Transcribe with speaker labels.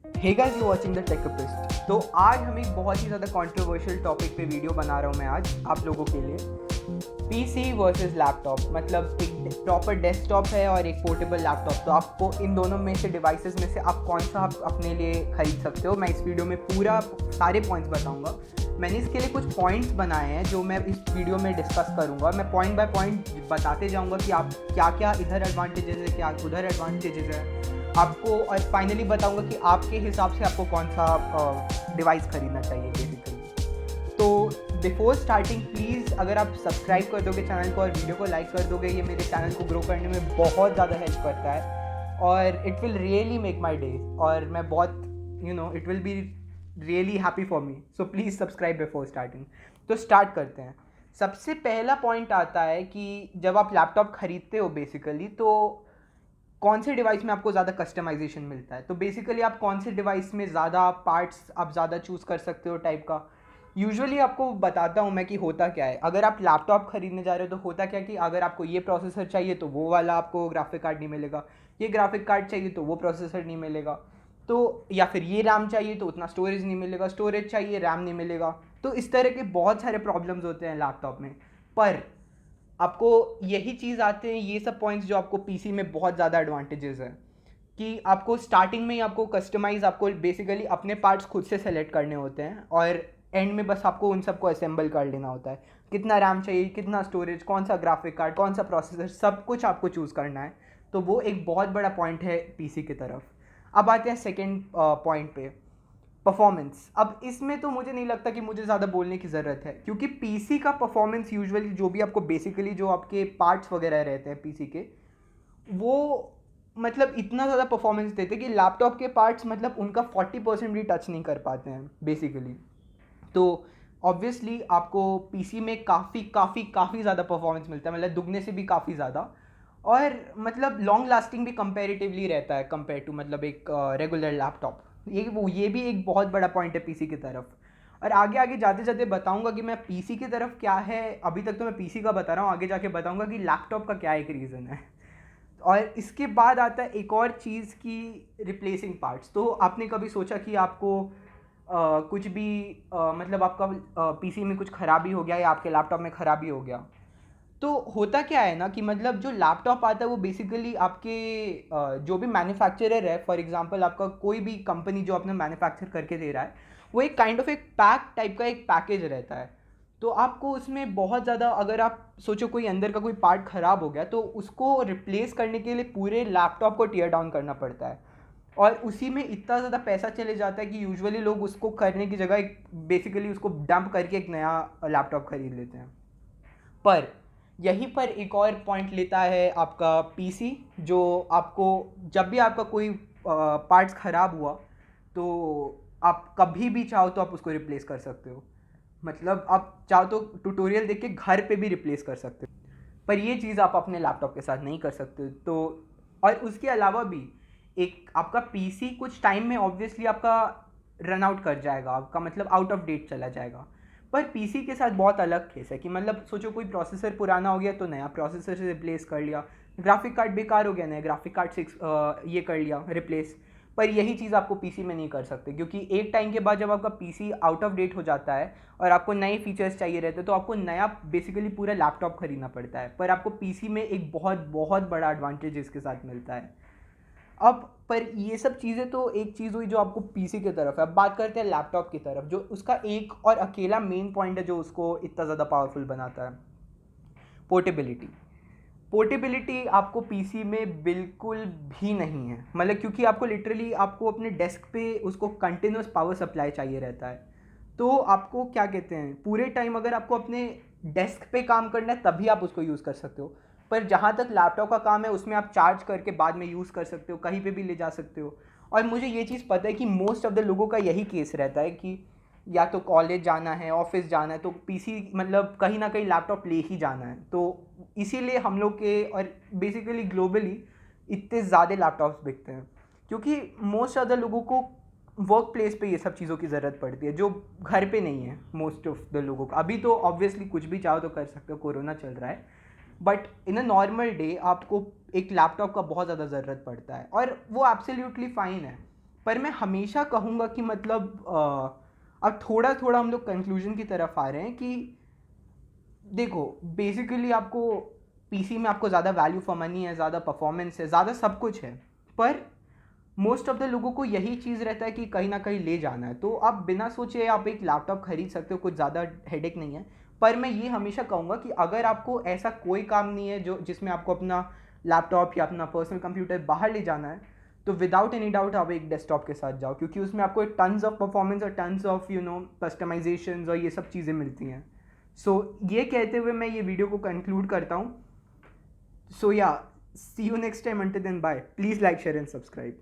Speaker 1: Hey guys, you watching the Techpist. तो आज हम एक बहुत ही ज़्यादा कंट्रोवर्शियल टॉपिक पे वीडियो बना रहा हूँ मैं आज आप लोगों के लिए। पीसी वर्सेस लैपटॉप, मतलब एक प्रॉपर डेस्कटॉप है और एक पोर्टेबल लैपटॉप। तो आपको इन दोनों में से डिवाइसेस में से आप कौन सा आप अपने लिए ख़रीद सकते हो, मैं इस वीडियो में पूरा सारे पॉइंट्स बताऊँगा। मैंने इसके लिए कुछ पॉइंट्स बनाए हैं जो मैं इस वीडियो में डिस्कस करूँगा। मैं पॉइंट बाय पॉइंट बताते जाऊँगा कि आप क्या क्या इधर एडवांटेजेस है, क्या उधर एडवांटेजेस है आपको, और फाइनली बताऊंगा कि आपके हिसाब से आपको कौन सा डिवाइस खरीदना चाहिए बेसिकली। तो बिफोर स्टार्टिंग प्लीज़ अगर आप सब्सक्राइब कर दोगे चैनल को और वीडियो को लाइक कर दोगे, ये मेरे चैनल को ग्रो करने में बहुत ज़्यादा हेल्प करता है और it will really make my day, और मैं बहुत it will be really happy for me. So please subscribe before starting. तो स्टार्ट करते हैं। सबसे पहला पॉइंट आता है कि जब आप लैपटॉप खरीदते हो बेसिकली, तो कौन से डिवाइस में आपको ज़्यादा कस्टमाइजेशन मिलता है। तो बेसिकली आप कौन से डिवाइस में ज़्यादा पार्ट्स आप ज़्यादा चूज़ कर सकते हो टाइप का। यूजुअली आपको बताता हूँ मैं कि होता क्या है। अगर आप लैपटॉप खरीदने जा रहे हो तो होता क्या कि अगर आपको ये प्रोसेसर चाहिए तो वो वाला आपको ग्राफिक कार्ड नहीं मिलेगा, ये ग्राफिक कार्ड चाहिए तो वो प्रोसेसर नहीं मिलेगा, तो या फिर ये रैम चाहिए तो उतना स्टोरेज नहीं मिलेगा, स्टोरेज चाहिए रैम नहीं मिलेगा। तो इस तरह के बहुत सारे प्रॉब्लम्स होते हैं लैपटॉप में। पर आपको यही चीज़ आते हैं, ये सब पॉइंट्स जो आपको पीसी में बहुत ज़्यादा एडवांटेजेस है कि आपको स्टार्टिंग में ही आपको कस्टमाइज़, आपको बेसिकली अपने पार्ट्स खुद से सेलेक्ट करने होते हैं और एंड में बस आपको उन सबको असेंबल कर लेना होता है। कितना रैम चाहिए, कितना स्टोरेज, कौन सा ग्राफिक कार्ड, कौन सा प्रोसेसर, सब कुछ आपको चूज़ करना है। तो वो एक बहुत बड़ा पॉइंट है पीसी की तरफ। अब आते हैं सेकेंड पॉइंट पे, परफॉर्मेंस। अब इसमें तो मुझे नहीं लगता कि मुझे ज़्यादा बोलने की ज़रूरत है, क्योंकि पीसी का परफॉर्मेंस यूजुअली जो भी आपको बेसिकली जो आपके पार्ट्स वगैरह रहते हैं पीसी के, वो मतलब इतना ज़्यादा परफॉर्मेंस देते हैं कि लैपटॉप के पार्ट्स मतलब उनका 40% भी टच नहीं कर पाते हैं बेसिकली। तो ऑब्वियसली आपको पीसी में काफ़ी काफ़ी काफ़ी ज़्यादा परफॉर्मेंस मिलता है, मतलब दुगने से भी काफ़ी ज़्यादा। और मतलब लॉन्ग लास्टिंग भी कंपैरेटिवली रहता है कंपेयर टू मतलब एक रेगुलर लैपटॉप। ये भी एक बहुत बड़ा पॉइंट है पीसी की तरफ। और आगे आगे जाते जाते बताऊंगा कि मैं पीसी की तरफ क्या है। अभी तक तो मैं पीसी का बता रहा हूँ, आगे जाके बताऊंगा कि लैपटॉप का क्या एक रीज़न है। और इसके बाद आता है एक और चीज़ की, रिप्लेसिंग पार्ट्स। तो आपने कभी सोचा कि आपको कुछ भी मतलब आपका पीसी में कुछ ख़राबी हो गया या आपके लैपटॉप में ख़राबी हो गया, तो होता क्या है ना कि मतलब जो लैपटॉप आता है वो बेसिकली आपके जो भी मैन्युफैक्चरर है, फॉर एग्जांपल आपका कोई भी कंपनी जो अपना मैन्युफैक्चर करके दे रहा है, वो एक काइंड ऑफ एक पैक टाइप का एक पैकेज रहता है। तो आपको उसमें बहुत ज़्यादा, अगर आप सोचो कोई अंदर का कोई पार्ट ख़राब हो गया तो उसको रिप्लेस करने के लिए पूरे लैपटॉप को टीयर डाउन करना पड़ता है, और उसी में इतना ज़्यादा पैसा चले जाता है कि यूजुअली लोग उसको करने की जगह बेसिकली उसको डंप करके एक नया लैपटॉप खरीद लेते हैं। पर यहीं पर एक और पॉइंट लेता है आपका पीसी, जो आपको जब भी आपका कोई पार्ट्स ख़राब हुआ तो आप कभी भी चाहो तो आप उसको रिप्लेस कर सकते हो। मतलब आप चाहो तो ट्यूटोरियल देख के घर पे भी रिप्लेस कर सकते हो, पर ये चीज़ आप अपने लैपटॉप के साथ नहीं कर सकते। तो और उसके अलावा भी एक आपका पीसी कुछ टाइम में ऑब्वियसली आपका रन आउट कर जाएगा, आपका मतलब आउट ऑफ डेट चला जाएगा। पर पीसी के साथ बहुत अलग केस है कि मतलब सोचो कोई प्रोसेसर पुराना हो गया तो नया प्रोसेसर से रिप्लेस कर लिया, ग्राफिक कार्ड बेकार हो गया, नया ग्राफिक कार्ड से ये कर लिया रिप्लेस। पर यही चीज़ आपको पीसी में नहीं कर सकते, क्योंकि एक टाइम के बाद जब आपका पीसी आउट ऑफ डेट हो जाता है और आपको नए फीचर्स चाहिए रहते हैं तो आपको नया बेसिकली पूरा लैपटॉप खरीदना पड़ता है। पर आपको पीसी में एक बहुत बहुत बड़ा एडवांटेज इसके साथ मिलता है। अब पर ये सब चीज़ें तो एक चीज़ हुई जो आपको पीसी की तरफ है। अब बात करते हैं लैपटॉप की तरफ, जो उसका एक और अकेला मेन पॉइंट है जो उसको इतना ज़्यादा पावरफुल बनाता है, पोर्टेबिलिटी। पोर्टेबिलिटी आपको पीसी में बिल्कुल भी नहीं है, मतलब क्योंकि आपको लिटरली आपको अपने डेस्क पे उसको कंटिन्यूस पावर सप्लाई चाहिए रहता है। तो आपको क्या कहते हैं, पूरे टाइम अगर आपको अपने डेस्क पे काम करना है तभी आप उसको यूज़ कर सकते हो। पर जहाँ तक लैपटॉप का काम है उसमें आप चार्ज करके बाद में यूज़ कर सकते हो, कहीं पे भी ले जा सकते हो। और मुझे ये चीज़ पता है कि मोस्ट ऑफ द लोगों का यही केस रहता है कि या तो कॉलेज जाना है, ऑफिस जाना है, तो पीसी मतलब कहीं ना कहीं लैपटॉप ले ही जाना है। तो इसीलिए हम लोग के और बेसिकली ग्लोबली इतने ज़्यादा लैपटॉप्स बिकते हैं, क्योंकि मोस्ट ऑफ द लोगों को वर्क प्लेस पे ये सब चीज़ों की ज़रूरत पड़ती है जो घर पे नहीं है मोस्ट ऑफ द लोगों को। अभी तो ऑब्वियसली कुछ भी चाहो तो कर सकते हो, कोरोना चल रहा है, but in a normal day आपको एक लैपटॉप का बहुत ज़्यादा ज़रूरत पड़ता है और वो एब्सोल्युटली फ़ाइन है। पर मैं हमेशा कहूँगा कि मतलब अब थोड़ा थोड़ा हम लोग कंक्लूजन की तरफ आ रहे हैं कि देखो बेसिकली आपको पीसी में आपको ज़्यादा वैल्यू फॉर मनी है, ज़्यादा परफॉर्मेंस है, ज़्यादा सब कुछ है, पर मोस्ट ऑफ द लोगों को यही चीज़ रहता है कि कहीं ना कहीं ले जाना है। तो आप बिना सोचे आप एक लैपटॉप खरीद सकते हो, कुछ ज़्यादा हेडेक नहीं है। पर मैं ये हमेशा कहूँगा कि अगर आपको ऐसा कोई काम नहीं है जो जिसमें आपको अपना लैपटॉप या अपना पर्सनल कंप्यूटर बाहर ले जाना है, तो विदाउट एनी डाउट आप एक डेस्कटॉप के साथ जाओ, क्योंकि उसमें आपको टन्स ऑफ परफॉर्मेंस और टन्स ऑफ कस्टमाइजेशंस और ये सब चीज़ें मिलती हैं। सो ये कहते हुए मैं ये वीडियो को कंक्लूड करता हूँ। So yeah see you next time, until then bye. Please like, share and subscribe.